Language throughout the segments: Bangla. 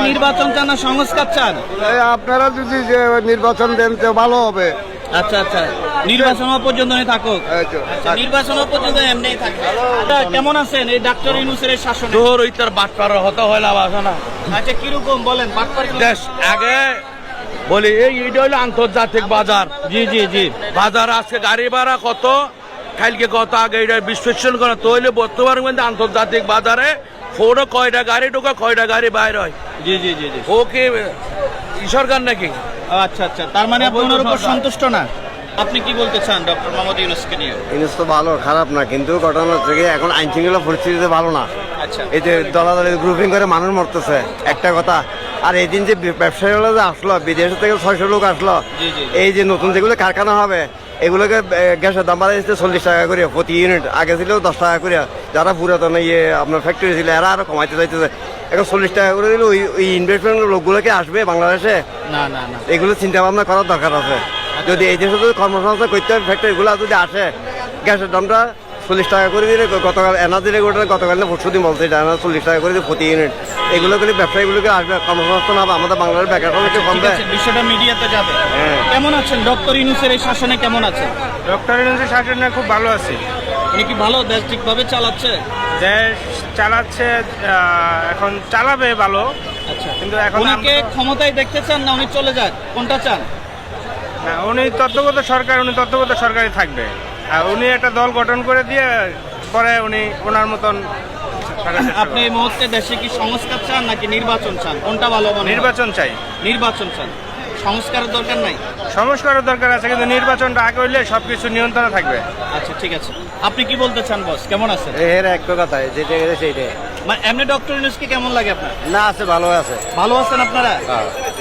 নির্বাচন চান না সংস্কার চান? আপনারা যদি যে নির্বাচন দেন তো ভালো হবে। আচ্ছা আচ্ছা, নির্বাচন হওয়া পর্যন্ত থাকুক। আচ্ছা, নির্বাচন হওয়া পর্যন্ত এমনিই থাকবে। কেমন আছেন এই ডাক্তার ইউনূসের এই শাসনে? তোর ওই তার বাটপার হতে হয় না বাসা না। আচ্ছা, কিরকম বলেন? বাটপারি দেশ আগে বলি এইটা হলো আন্তর্জাতিক বাজার। জি জি জি। বাজার আজকে গাড়ি ভাড়া কত, কালকে কত, আগে এটা বিশ্লেষণ করা তো হইলে বর্তমানে মধ্যে আন্তর্জাতিক বাজারে ফোরও কয়টা গাড়ি ঢোকা কয়টা গাড়ি বাইর হয়। জি জি জি জি। ও কি সরকার নাকি? আচ্ছা আচ্ছা, তার মানে আপনি ওনার উপর সন্তুষ্ট না? আপনি কি বলতে চান ডক্টর মোহাম্মদ ইউনূসকে নিয়ে? ইউনূস তো ভালো, খারাপ না, কিন্তু ঘটনা হচ্ছে কি এখন আইন শৃঙ্খলা পরিস্থিতিতে ভালো না। আচ্ছা, এই যে দলাদলি গ্রুপিং করে মানুষ মরতেছে একটা কথা। আর এই দিন যে ব্যবসায়ীরা যে আসলো বিদেশ থেকে 600 লোক আসলো, জি, জি। এই যে নতুন যেগুলো কারখানা হবে এগুলোকে গ্যাসের দাম বাড়াই দিচ্ছে 40 টাকা করে প্রতি ইউনিট, আগে ছিল 10 টাকা করে। যারা পুরাতন আপনার ফ্যাক্টরি ছিল এরা আরো কমাইতে চাইতেছে, এখন 40 টাকা করে দিলে ওই ইনভেস্টমেন্ট লোকগুলোকে আসবে বাংলাদেশে? না না না, এগুলো চিন্তা ভাবনা করার দরকার আছে। যদি এই দেশে যদি কর্মসংস্থান করতে হবে, ফ্যাক্টরিগুলো যদি আসে, গ্যাসের দামটা 40 টাকা করে দিলে, গতকাল এনার্জি রেগুলেটর গতকাল না পরশুদিন বলছে 40 টাকা করে দিলে প্রতি ইউনিট। এগুলো করে ব্যবসায়ীগুলোকে আসবে, কর্মসংস্থান হবে, আমাদের বাংলাদেশের বেকার সমস্যা কমবে। বিষয়টা মিডিয়াতে যাবে। হ্যাঁ। কেমন আছেন ডক্টর ইউনূসের এই শাসনে? কেমন আছেন? ডক্টর ইউনূসের শাসনে খুব ভালো আছি। উনি কি ভালো দেশ ঠিকভাবে চালাচ্ছে? দেশ চালাচ্ছে, এখন চালাবে ভালো। আচ্ছা, কিন্তু এখন ওনাকে ক্ষমতায় দেখতে চান না উনি চলে যাক, কোনটা চান? না, উনি তত্ত্বগত সরকার, উনি তত্ত্বগত সরকারই থাকবে। আর উনি একটা দল গঠন করে দিয়ে পরে উনি ওনার মতন থাকার চেষ্টা আপনি এই মুহূর্তে দেশে কি সংস্কার চান নাকি নির্বাচন চান? কোনটা ভালো মনে হয়? নির্বাচন চাই। নির্বাচন চান, সংস্কারের দরকার নাই? সংস্কারের দরকার আছে, কিন্তু নির্বাচনটা আগে হইলে সবকিছু নিয়ন্ত্রণে থাকবে। আচ্ছা ঠিক আছে, আপনি কি বলতে চান বস? কেমন আছেন? এর একটা কথা যেটা সেইটাই মানে এমনি ডক্টর ইউনূসকে কেমন লাগে আপনার? না, আছে, ভালো আছে। ভালো আছেন আপনারা?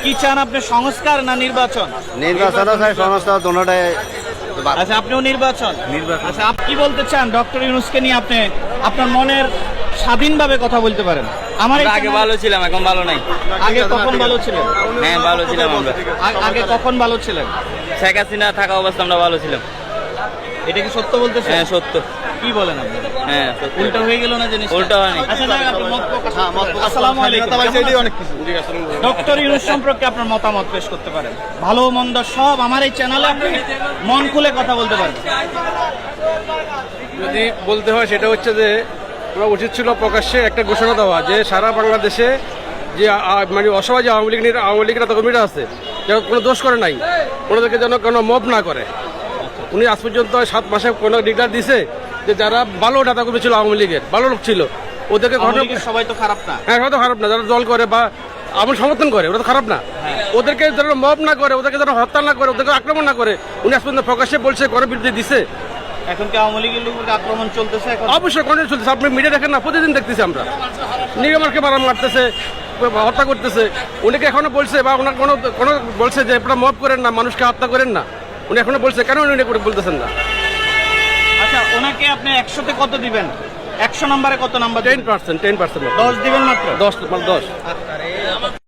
কি চান আপনি, সংস্কার না নির্বাচন? নির্বাচনও চাই, সংস্থা দুটোটাই। আচ্ছা, আপনিও নির্বাচন? আচ্ছা, আপনি কি বলতে চান ডক্টর ইউনূসকে নিয়ে? আপনি আপনার মনের স্বাধীনভাবে কথা বলতে পারেন। আমার এই আগে ভালো ছিলাম, এখন ভালো নাই। আগে কখন ভালো ছিলেন? হ্যাঁ, ভালো ছিলাম আমরা। আগে কখন ভালো ছিলেন? শেখ হাসিনা থাকা অবস্থা আমরা ভালো ছিলাম। এটা কি সত্য বলতেছেন? হ্যাঁ, সত্য। কি বলেন আপনি? হ্যাঁ, সত্য। উল্টা হয়ে গেল না জিনিস? উল্টা হয়নি। আচ্ছা, যাক, আপনার মত প্রকাশ করতে পারেন। আসসালামু আলাইকুম। ডক্টর ইউনূস সম্পর্কে আপনার মতামত পেশ করতে পারেন। ভালো মন্দ সব আমার এই চ্যানেলে আপনি মন খুলে কথা বলতে পারেন। যদি বলতে হয় সেটা হচ্ছে যে ওরা উচিত ছিল প্রকাশ্যে একটা ঘোষণা দেওয়া যে সারা বাংলাদেশে যে মানে অসহায় যে আওয়ামী লীগের কর্মীরা আছে যারা কোনো দোষ করে নাই, ওনাদেরকে যেন কোনো মব না করে। উনি আজ পর্যন্ত 7 মাসে কোনো ডিক্লার দিছে যে যারা ভালো ডাটা কর্মী ছিল, আওয়ামী লীগের ভালো লোক ছিল, ওদেরকে সবাই তো খারাপ না। হ্যাঁ, হয়তো খারাপ না, যারা দল করে বা আওয়ামী সমর্থন করে ওরা তো খারাপ না। ওদেরকে যেন মব না করে, ওদেরকে যেন হত্যা না করে, ওদেরকে আক্রমণ না করে। উনি আজ পর্যন্ত প্রকাশ্যে বলছে, করে বিরুদ্ধে দিছে। এখন কি আওয়ামী লীগের লোকের আক্রমণ চলতেছে? এখন অবশ্যই কন্টিনিউ চলতেছে। আপনি মিডিয়া দেখেন না, প্রতিদিন দেখতেছি আমরা। নিগমারকে মারা মারতেছে, হত্যা করতেছে। উনিকে এখনো বলছে বা ওনার কোনো কোনো বলছে যে আপনারা মব করেন না, মানুষকে হত্যা করেন না। উনি এখনো বলছে, কেন উনি বলতেছেন না? আচ্ছা, ওনাকে আপনি 100-তে কত দিবেন? 100 নম্বরে কত নাম্বার? 10%। 10 দিবেন মাত্র? 10।